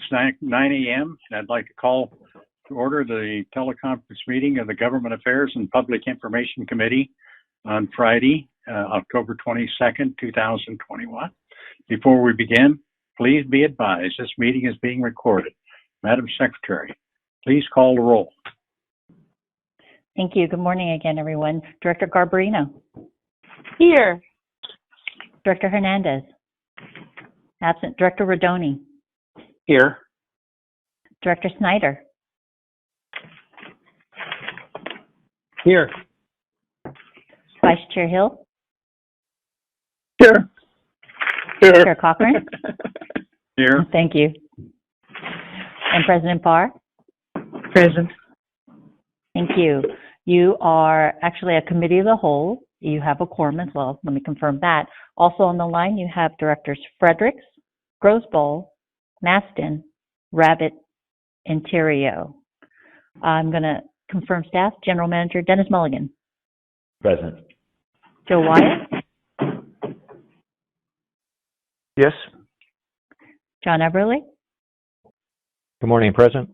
It's 9 a.m. and I'd like to call to order the teleconference meeting of the Government Affairs and Public Information Committee on Friday, October 22nd, 2021. Before we begin, please be advised this meeting is being recorded. Madam Secretary, please call the roll. Thank you. Good morning again, everyone. Director Garbarino. Here. Director Hernandez. Absent. Director Rodoni. Here. Director Snyder. Here. Vice Chair Hill. Here. Here. Chair Cochran. Here. Thank you. And President Parr. Present. Thank you. You are actually a committee of the whole. You have a quorum as well. Let me confirm that. Also on the line, you have Directors Fredericks, Grosboll, Maston, Rabbit, and Theriault. I'm going to confirm staff. General Manager Dennis Mulligan. Present. Joe Wyatt. Yes. John Everly. Good morning, Present.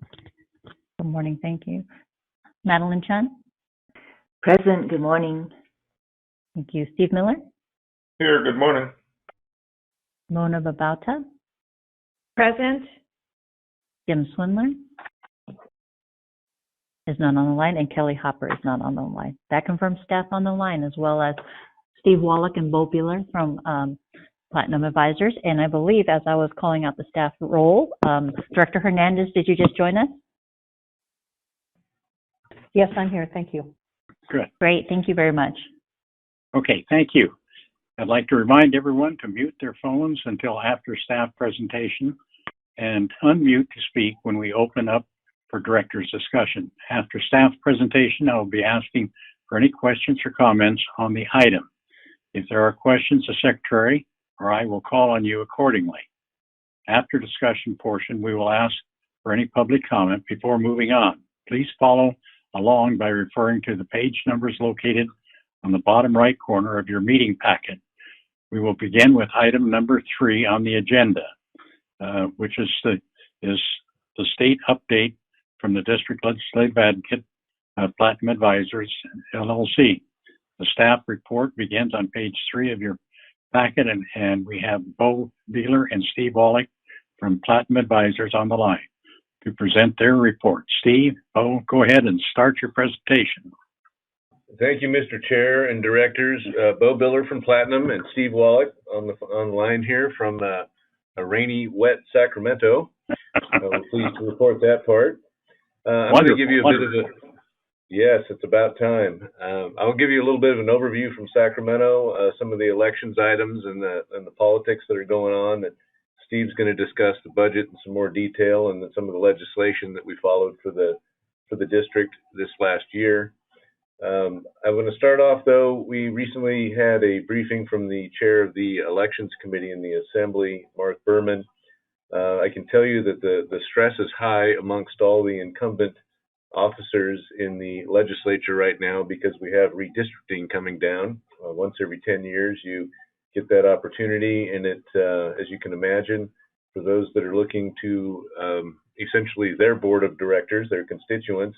Good morning. Thank you. Madeline Chun. Present. Good morning. Thank you. Steve Miller. Here. Good morning. Mona Babauta. Present. Jim Swindler is not on the line, and Kelly Hopper is not on the line. That confirms staff on the line, as well as Steve Wallach and Bo Buehler from Platinum Advisors. And I believe, as I was calling out the staff roll, Director Hernandez, did you just join us? Yes, I'm here. Thank you. Good. Great. Thank you very much. Okay, thank you. I'd like to remind everyone to mute their phones until after staff presentation and unmute to speak when we open up for director's discussion. After staff presentation, I will be asking for any questions or comments on the item. If there are questions, the secretary or I will call on you accordingly. After discussion portion, we will ask for any public comment before moving on. Please follow along by referring to the page numbers located on the bottom right corner of your meeting packet. We will begin with item number 3 on the agenda, which is the state update from the District Legislative Advocate, Platinum Advisors, LLC. The staff report begins on page 3 of your packet, and we have Bo Buehler and Steve Wallach from Platinum Advisors on the line to present their report. Steve, Bo, go ahead and start your presentation. Thank you, Mr. Chair and Directors. Bo Buehler from Platinum and Steve Wallach on the line here from a rainy, wet Sacramento. We're pleased to report that part. I'm going to give you a bit of a... Yes, it's about time. I'll give you a little bit of an overview from Sacramento, some of the elections items and the politics that are going on. And Steve's going to discuss the budget in some more detail and some of the legislation that we followed for the district this last year. I'm going to start off, though. We recently had a briefing from the chair of the Elections Committee in the Assembly, Mark Berman. I can tell you that the stress is high amongst all the incumbent officers in the legislature right now because we have redistricting coming down. Once every 10 years, you get that opportunity, and it, as you can imagine, for those that are looking to essentially their board of directors, their constituents,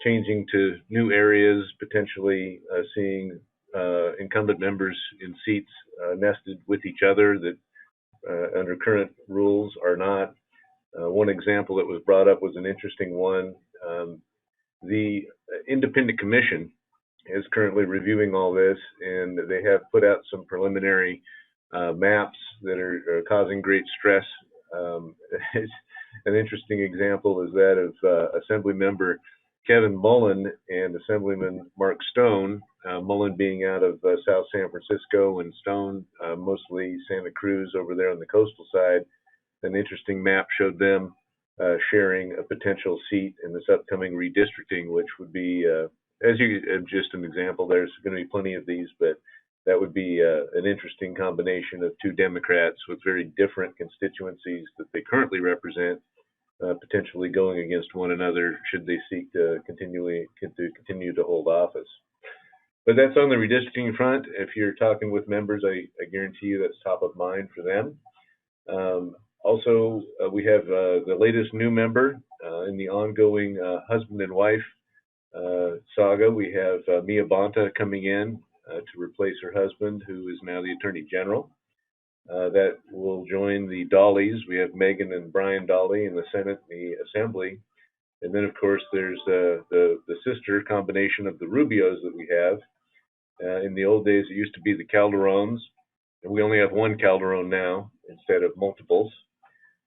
changing to new areas, potentially seeing incumbent members in seats nested with each other that under current rules are not. One example that was brought up was an interesting one. The Independent Commission is currently reviewing all this, and they have put out some preliminary maps that are causing great stress. An interesting example is that of Assembly Member Kevin Mullen and Assemblyman Mark Stone, Mullen being out of South San Francisco and Stone mostly Santa Cruz over there on the coastal side. An interesting map showed them sharing a potential seat in this upcoming redistricting, which would be, just an example, there's going to be plenty of these, but that would be an interesting combination of two Democrats with very different constituencies that they currently represent, potentially going against one another should they seek to continue to hold office. But that's on the redistricting front. If you're talking with members, I guarantee you that's top of mind for them. Also, we have the latest new member in the ongoing husband and wife saga. We have Mia Bonta coming in to replace her husband, who is now the Attorney General. That will join the Dolleys. We have Megan and Brian Dolly in the Senate and the Assembly. And then, of course, there's the sister combination of the Rubios that we have. In the old days, it used to be the Calderones, and we only have one Calderon now instead of multiples.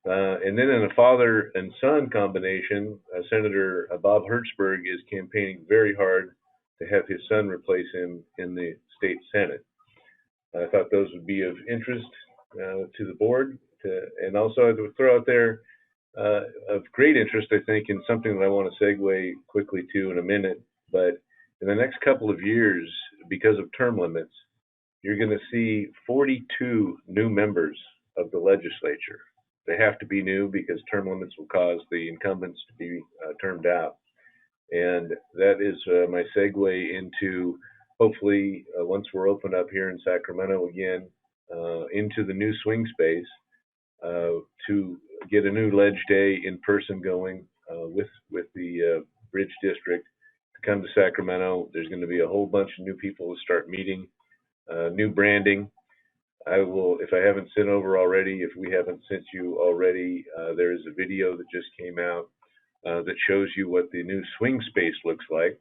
And then in a father and son combination, Senator Bob Hertzberg is campaigning very hard to have his son replace him in the state Senate. I thought those would be of interest to the board, and also I would throw out there of great interest, I think, in something that I want to segue quickly to in a minute. But in the next couple of years, because of term limits, you're going to see 42 new members of the legislature. They have to be new because term limits will cause the incumbents to be termed out. And that is my segue into hopefully once we're open up here in Sacramento again, into the new swing space to get a new ledge day in person going with the Bridge District to come to Sacramento. There's going to be a whole bunch of new people to start meeting, new branding. I will, if I haven't sent over already, if we haven't sent you already, there is a video that just came out that shows you what the new swing space looks like,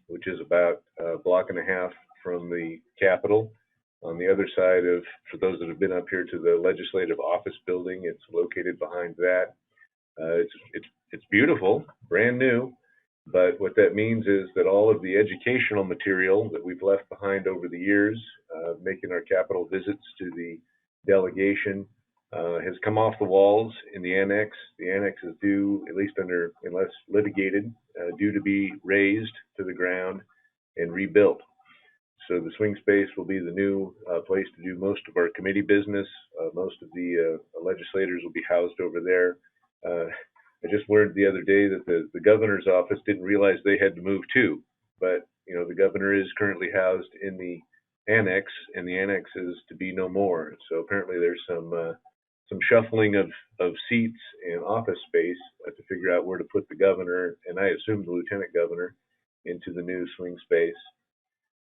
which is about a block and a half from the Capitol. On the other side of, for those that have been up here to the Legislative Office Building, it's located behind that. It's beautiful, brand new, but what that means is that all of the educational material that we've left behind over the years, making our Capitol visits to the delegation, has come off the walls in the annex. The annex is due, at least unless litigated, due to be razed to the ground and rebuilt. So the swing space will be the new place to do most of our committee business. Most of the legislators will be housed over there. I just learned the other day that the governor's office didn't realize they had to move too. But, you know, the governor is currently housed in the annex, and the annex is to be no more. So apparently there's some shuffling of seats and office space to figure out where to put the governor, and I assume the lieutenant governor, into the new swing space.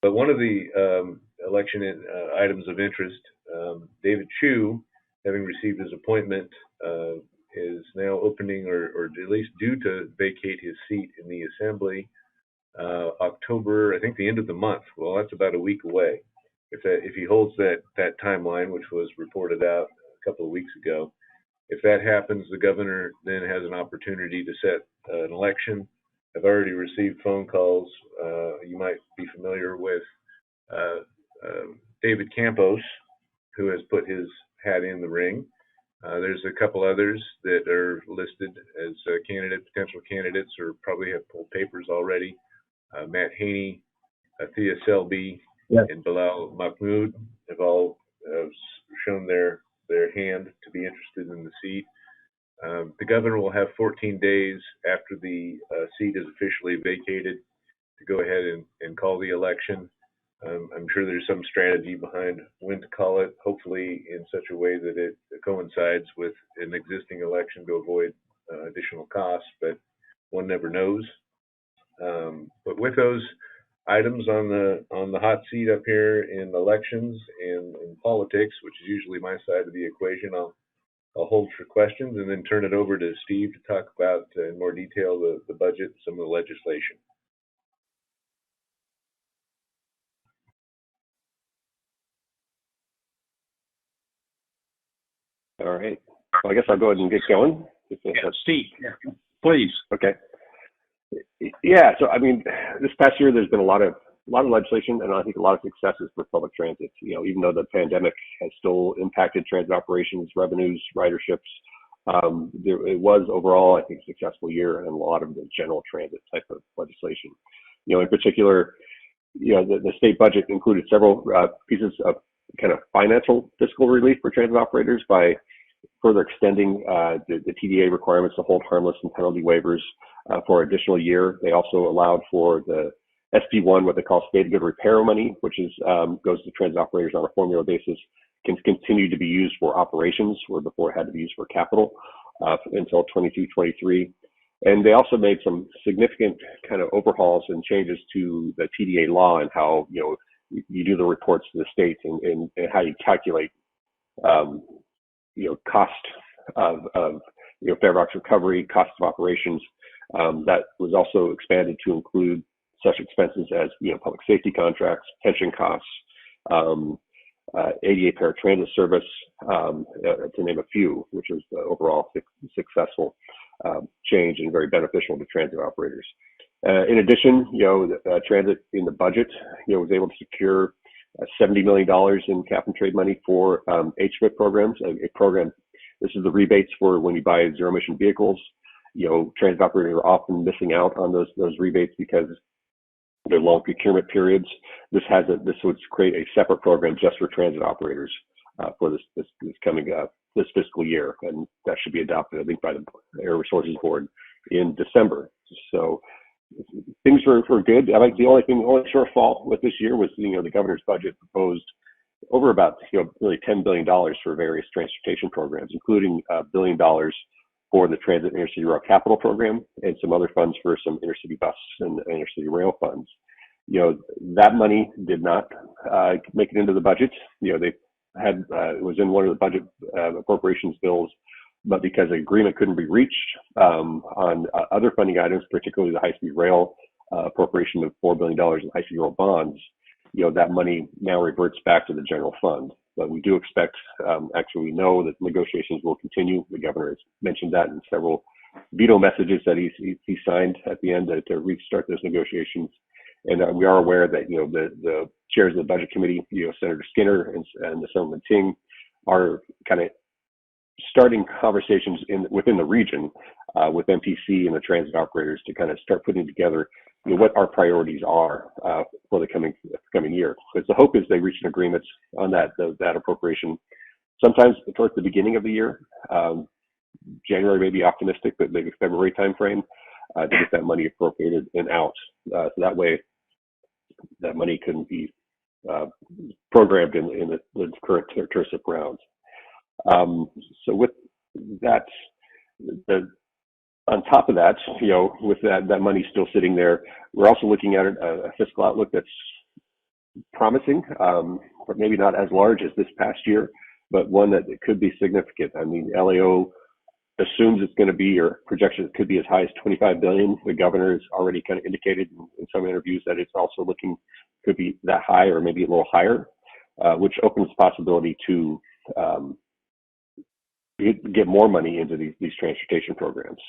But one of the election items of interest, David Chu, having received his appointment, is now opening or at least due to vacate his seat in the Assembly October, I think the end of the month. Well, that's about a week away. If he holds that timeline, which was reported out a couple of weeks ago, if that happens, the governor then has an opportunity to set an election. I've already received phone calls. You might be familiar with David Campos, who has put his hat in the ring. There's a couple others that are listed as potential candidates, or probably have pulled papers already. Matt Haney, Thea Selby, yes, and Bilal Mahmoud have all shown their hand to be interested in the seat. The governor will have 14 days after the seat is officially vacated to go ahead and call the election. I'm sure there's some strategy behind when to call it, hopefully in such a way that it coincides with an existing election to avoid additional costs, but one never knows. But with those items on the hot seat up here in elections and in politics, which is usually my side of the equation, I'll hold for questions and then turn it over to Steve to talk about in more detail the budget and some of the legislation. All right. Well, I guess I'll go ahead and get going. Yeah, Steve, please. Okay. Yeah. So, I mean, this past year, there's been a lot of legislation, and I think a lot of successes for public transit. You know, even though the pandemic has still impacted transit operations, revenues, riderships, it was overall, I think, a successful year in a lot of the general transit type of legislation. You know, in particular, you know, the state budget included several pieces of kind of financial fiscal relief for transit operators by further extending the TDA requirements to hold harmless and penalty waivers for an additional year. They also allowed for the SD1, what they call state of good repair money, which is goes to transit operators on a formula basis, can continue to be used for operations, where before it had to be used for capital until 22-23. And they also made some significant kind of overhauls and changes to the TDA law and how, you do the reports to the states and how you calculate, cost of fare box recovery, cost of operations. That was also expanded to include such expenses as, public safety contracts, pension costs, ADA paratransit service, to name a few, which was overall successful change and very beneficial to transit operators. In addition, transit in the budget, was able to secure $70 million in cap and trade money for HVIP programs, a program. This is the rebates for when you buy zero emission vehicles. Transit operators are often missing out on those rebates because they're long procurement periods. This would create a separate program just for transit operators for this coming this fiscal year, and that should be adopted, I think, by the Air Resources Board in December. So things were good. I think the only shortfall with this year was the governor's budget proposed over about really $10 billion for various transportation programs, including $1 billion for the Transit Intercity Rail Capital Program and some other funds for some intercity bus and intercity rail funds. That money did not make it into the budget. They had it was in one of the budget appropriations bills, but because the agreement couldn't be reached on other funding items, particularly the high-speed rail appropriation of $4 billion in high-speed rail bonds, that money now reverts back to the general fund. But we do expect, actually, we know that negotiations will continue. The governor has mentioned that in several veto messages that he signed at the end to restart those negotiations. And we are aware that, the chairs of the budget committee, Senator Skinner and Assemblyman Ting, are kind of starting conversations within the region with MPC and the transit operators to kind of start putting together what our priorities are for the coming year. Because the hope is they reach an agreement on that appropriation sometimes towards the beginning of the year. January may be optimistic, but maybe February timeframe to get that money appropriated and out. So that way, that money can be programmed in the current TIRSIP rounds. So with that, on top of that, with that money still sitting there, we're also looking at a fiscal outlook that's promising, but maybe not as large as this past year, but one that it could be significant. I mean, LAO assumes it's going to be, or projections could be as high as $25 billion. The governor has already kind of indicated in some interviews that it's also could be that high or maybe a little higher, which opens the possibility to get more money into these transportation programs.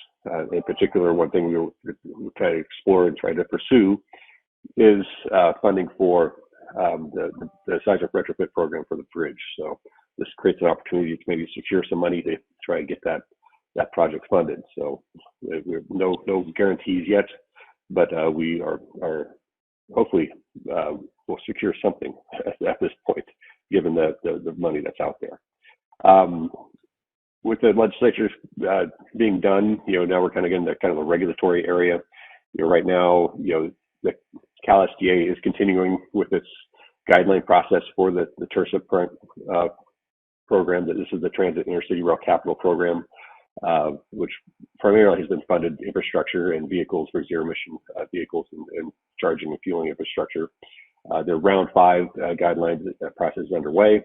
In particular, one thing we'll try to explore and try to pursue is funding for the seismic retrofit program for the bridge. So this creates an opportunity to maybe secure some money to try and get that project funded. So we have no guarantees yet, but we are hopefully will secure something at this point, given the money that's out there. With the legislature being done, now we're kind of getting to kind of a regulatory area. Right now, the Cal SDA is continuing with its guideline process for the TIRSIP program. That this is the Transit Intercity Rail Capital Program, which primarily has been funded infrastructure and vehicles for zero emission vehicles and charging and fueling infrastructure. The round 5 guidelines process is underway.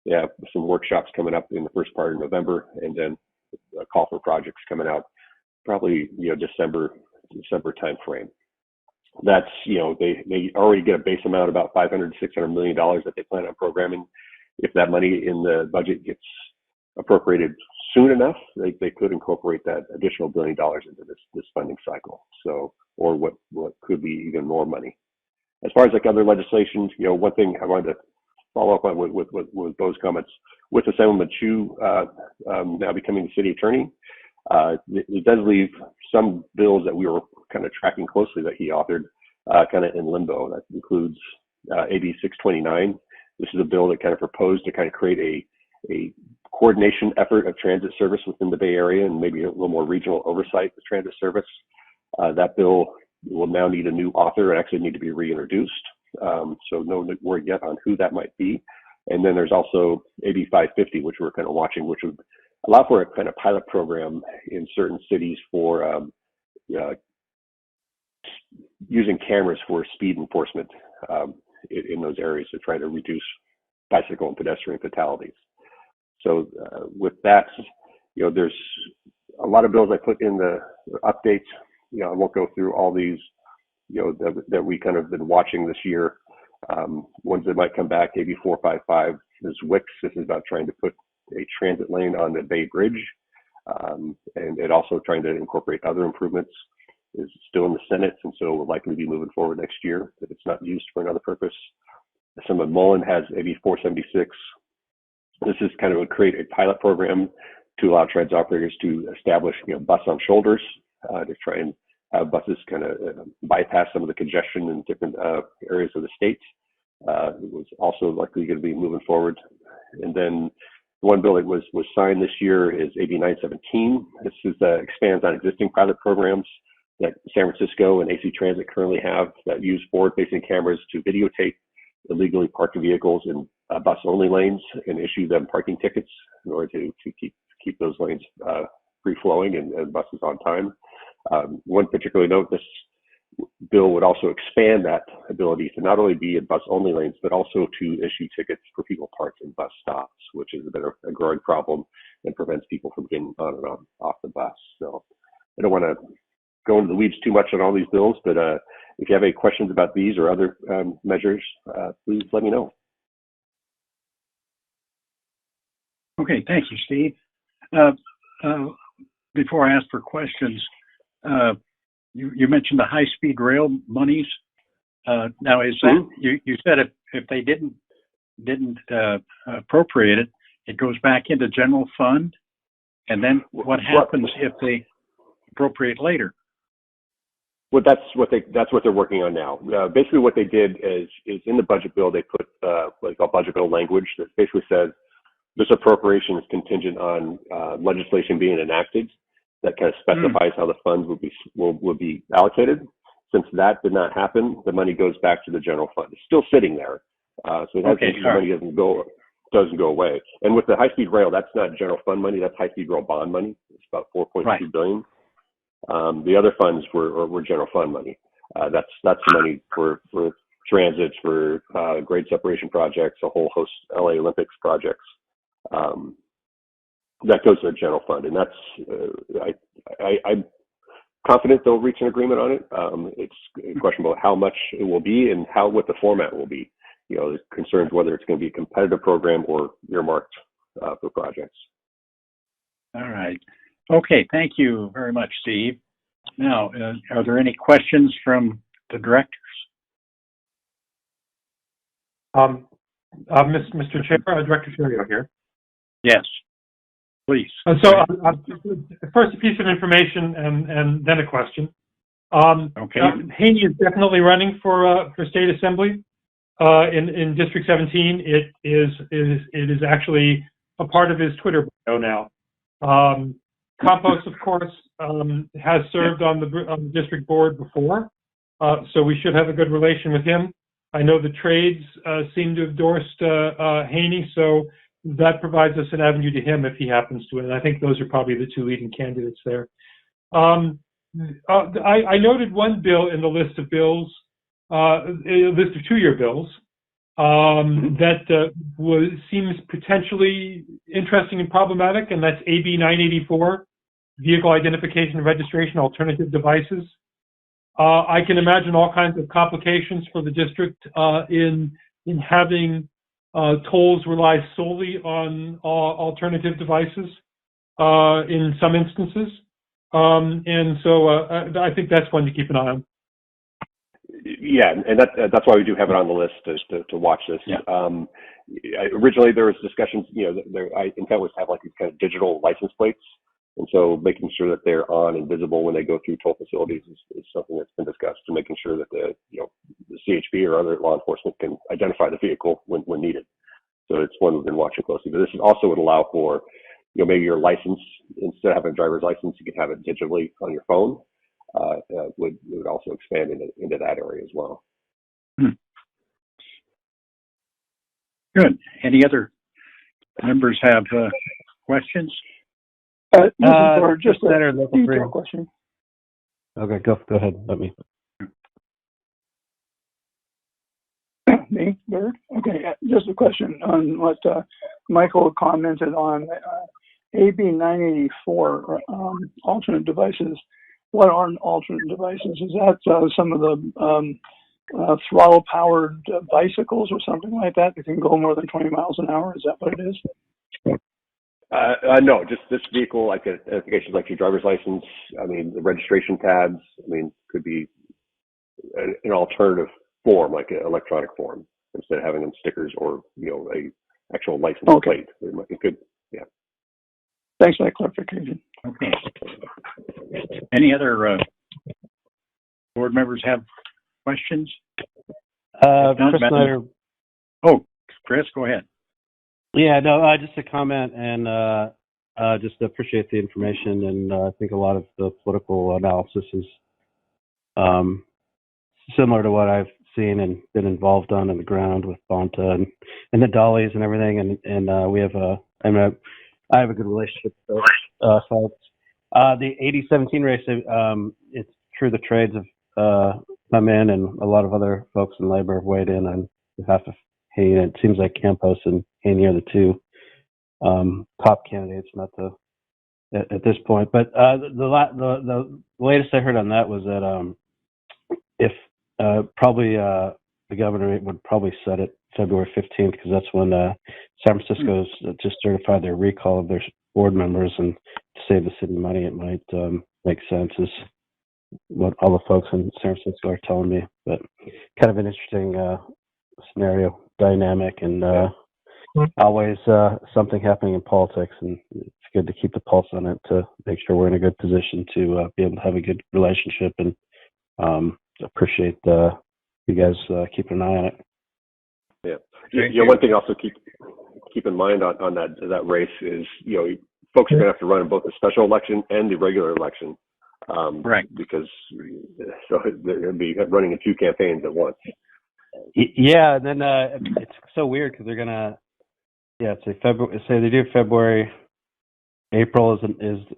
They have some workshops coming up in the first part of November, and then a call for projects coming out probably December timeframe. That's they already get a base amount about $500 to $600 million that they plan on programming. If that money in the budget gets appropriated soon enough, they could incorporate that additional $1 billion into this funding cycle. So, or what could be even more money. As far as like other legislation, one thing I wanted to follow up on with Bo's comments, with Assemblyman Chu now becoming the city attorney, it does leave some bills that we were kind of tracking closely that he authored kind of in limbo. That includes AB 629. This is a bill that kind of proposed to kind of create a coordination effort of transit service within the Bay Area and maybe a little more regional oversight of transit service. That bill will now need a new author and actually need to be reintroduced. So no word yet on who that might be, And then there's also AB 550, which we're kind of watching, which would allow for a kind of pilot program in certain cities for using cameras for speed enforcement in those areas to try to reduce bicycle and pedestrian fatalities. So with that, there's a lot of bills I put in the updates. I won't go through all these, that we kind of been watching this year. Ones that might come back, AB 455 is WIX. This is about trying to put a transit lane on the Bay Bridge, and it also trying to incorporate other improvements. Is still in the Senate, and so will likely be moving forward next year if it's not used for another purpose. Senator Mullen has AB 476. This is kind of create a pilot program to allow transit operators to establish, bus on shoulders to try and have buses kind of bypass some of the congestion in different areas of the state. It was also likely going to be moving forward. And then one bill that was signed this year is AB 917. This is expands on existing pilot programs that San Francisco and AC Transit currently have that use forward-facing cameras to videotape illegally parked vehicles in bus-only lanes and issue them parking tickets in order to keep those lanes free-flowing and buses on time. One particular note, this bill would also expand that ability to not only be in bus-only lanes, but also to issue tickets for people parked in bus stops, which is a growing problem and prevents people from getting on and off the bus. So I don't want to go into the weeds too much on all these bills, but if you have any questions about these or other measures, please let me know. Okay, thank you, Steve. Before I ask for questions, you mentioned the high-speed rail monies. Now, is that you said if they didn't appropriate it, it goes back into general fund, and then what happens if they appropriate later? Well, that's what they're working on now. Basically, what they did is in the budget bill they put what they call budget bill language that basically says this appropriation is contingent on legislation being enacted that kind of specifies how the funds will be allocated. Since that did not happen, the money goes back to the general fund. It's still sitting there, so the money doesn't go away. And with the high-speed rail, that's not general fund money. That's high-speed rail bond money. It's about $4.2 billion. The other funds were general fund money. That's money for transit, for grade separation projects, a whole host of LA Olympics projects. That goes to the general fund, and that's I'm confident they'll reach an agreement on it. It's a question about how much it will be and what the format will be. There's concerns whether it's going to be a competitive program or earmarked for projects. All right. Okay, thank you very much, Steve. Now, are there any questions from the directors? Mr. Chair, Director Serio here. Yes, please. First a piece of information and then a question. Okay. Haney is definitely running for state assembly in District 17. It is actually a part of his Twitter bio now. Campos, of course, has served on the district board before, so we should have a good relation with him. I know the trades seem to have endorsed Haney, so that provides us an avenue to him if he happens to, and I think those are probably the two leading candidates there. I noted one bill in the list of bills, a list of two-year bills, that seems potentially interesting and problematic, and that's AB 984, Vehicle Identification and Registration Alternative Devices. I can imagine all kinds of complications for the district in having tolls rely solely on alternative devices in some instances. And so I think that's one to keep an eye on. Yeah, and that's why we do have it on the list to watch this. Yeah. Originally, there was discussions. I intent was to have like these kind of digital license plates, and so making sure that they're on and visible when they go through toll facilities is something that's been discussed. To making sure that the CHP or other law enforcement can identify the vehicle when needed. So it's one we've been watching closely. But this also would allow for maybe your license, instead of having a driver's license, you could have it digitally on your phone. Would also expand into that area as well. Good. Any other members have questions? This is for just a Senator, local three. detail question. Okay, go ahead. Let me. Me, Bird? Okay, just a question on what Michael commented on AB 984, alternate devices. What are alternate devices? Is that some of the throttle-powered bicycles or something like that can go more than 20 miles an hour? Is that what it is? No, just this vehicle, like applications like your driver's license. I mean, the registration tabs. I mean, could be an alternative form, like an electronic form, instead of having them stickers or a actual license plate. It could, yeah. Thanks for that clarification. Okay. Any other board members have questions? Chris Snyder. Oh, Chris, go ahead. Yeah, no, just a comment and just appreciate the information, and I think a lot of the political analysis is similar to what I've seen and been involved on the ground with Bonta and the dollies and everything, and we have I have a good relationship with those folks. The 80-17 race, it's true the trades have come in, and a lot of other folks in labor have weighed in on behalf of Hain. It seems like Campos and Hain are the two top candidates, at this point. But the latest I heard on that was that if probably the governor would probably set it February 15th, because that's when San Francisco's just certified their recall of their board members, and to save the city money, it might make sense, is what all the folks in San Francisco are telling me. But kind of an interesting scenario dynamic, and always something happening in politics, and it's good to keep the pulse on it to make sure we're in a good position to be able to have a good relationship, and appreciate you guys keeping an eye on it. Yeah. One thing also keep in mind on that race is, folks are going to have to run in both the special election and the regular election. Right. Because they're going to be running in two campaigns at once. Yeah, and then it's so weird because they're gonna, say February. Say they do February, April is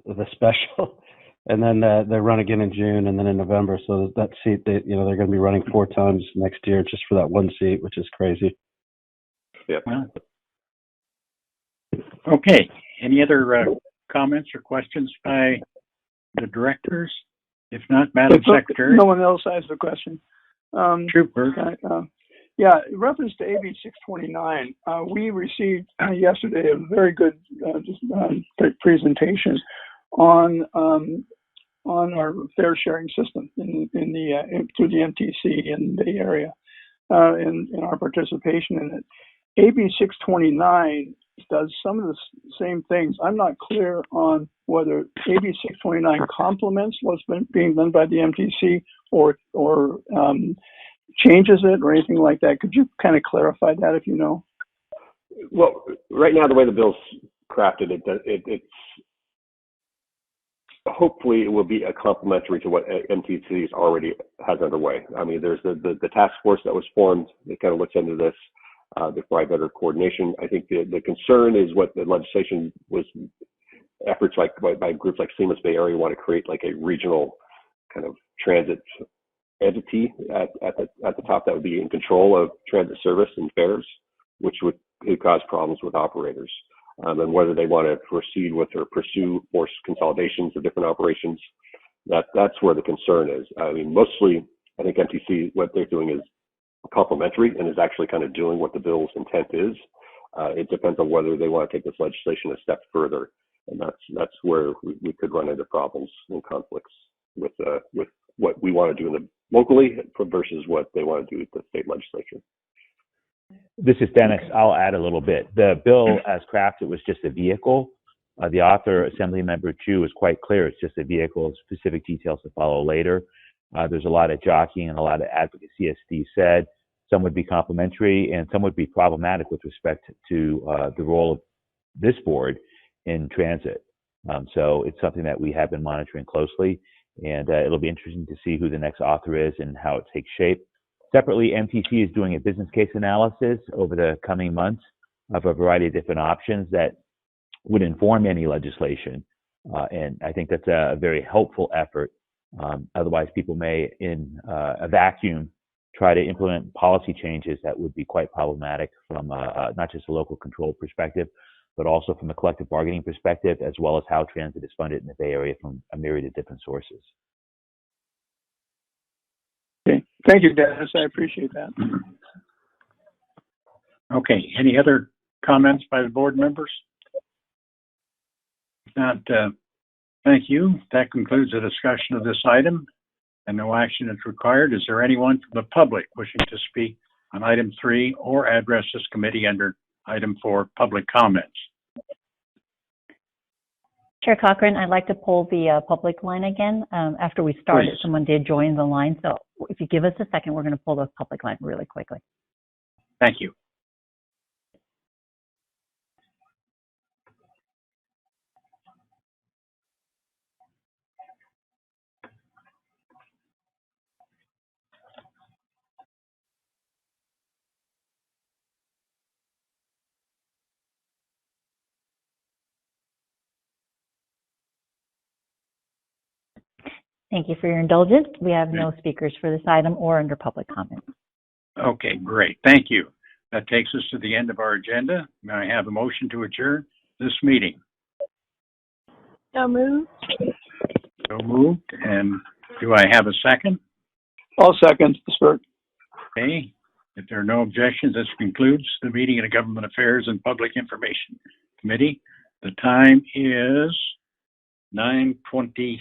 the special, and then they run again in June, and then in November. So that seat, they're going to be running 4 times next year just for that one seat, which is crazy. Yeah. Well, okay. Any other comments or questions by the directors? If not, Madam Secretary. No one else has a question. Trooper. Yeah, in reference to AB 629, we received yesterday a very good presentation on our fare sharing system in through the MTC in the Bay Area, in our participation in it. AB 629 does some of the same things. I'm not clear on whether AB 629 complements what's being done by the MTC or changes it or anything like that. Could you kind of clarify that if you know? Well, right now, the way the bill's crafted, it's hopefully it will be a complementary to what MTC already has underway. I mean, there's the task force that was formed that kind of looks into this. They provide better coordination. I think the concern is what the legislation was, efforts like by groups like Seamless Bay Area want to create like a regional kind of transit entity at the top that would be in control of transit service and fares, which would cause problems with operators. And whether they want to proceed with or pursue more consolidations of different operations, that's where the concern is. I mean, mostly, I think MTC, what they're doing is complementary and is actually kind of doing what the bill's intent is. It depends on whether they want to take this legislation a step further, and that's where we could run into problems and conflicts with what we want to do locally versus what they want to do at the state legislature. This is Dennis. I'll add a little bit. The bill as crafted was just a vehicle. The author, Assemblymember Chu, is quite clear. It's just a vehicle, specific details to follow later. There's a lot of jockeying and a lot of advocacy, as Steve said. Some would be complementary and some would be problematic with respect to the role of this board in transit. So it's something that we have been monitoring closely, and it'll be interesting to see who the next author is and how it takes shape. Separately, MTC is doing a business case analysis over the coming months of a variety of different options that would inform any legislation. And I think that's a very helpful effort. Otherwise, people may, in a vacuum, try to implement policy changes that would be quite problematic from not just a local control perspective, but also from a collective bargaining perspective, as well as how transit is funded in the Bay Area from a myriad of different sources. Okay. Thank you, Dennis. I appreciate that. Okay. Any other comments by the board members? If not, thank you. That concludes the discussion of this item, and no action is required. Is there anyone from the public wishing to speak on item 3 or address this committee under item 4, public comments? Chair Cochran, I'd like to pull the public line again. After we started, Please. someone did join the line. So if you give us a second, we're going to pull the public line really quickly. Thank you. Thank you for your indulgence. We have no speakers for this item or under public comment. Okay, great. Thank you. That takes us to the end of our agenda. May I have a motion to adjourn this meeting? So moved. So moved. And do I have a second? I'll second the spurt. Okay. If there are no objections, this concludes the meeting of the Government Affairs and Public Information Committee. The time is 9:27.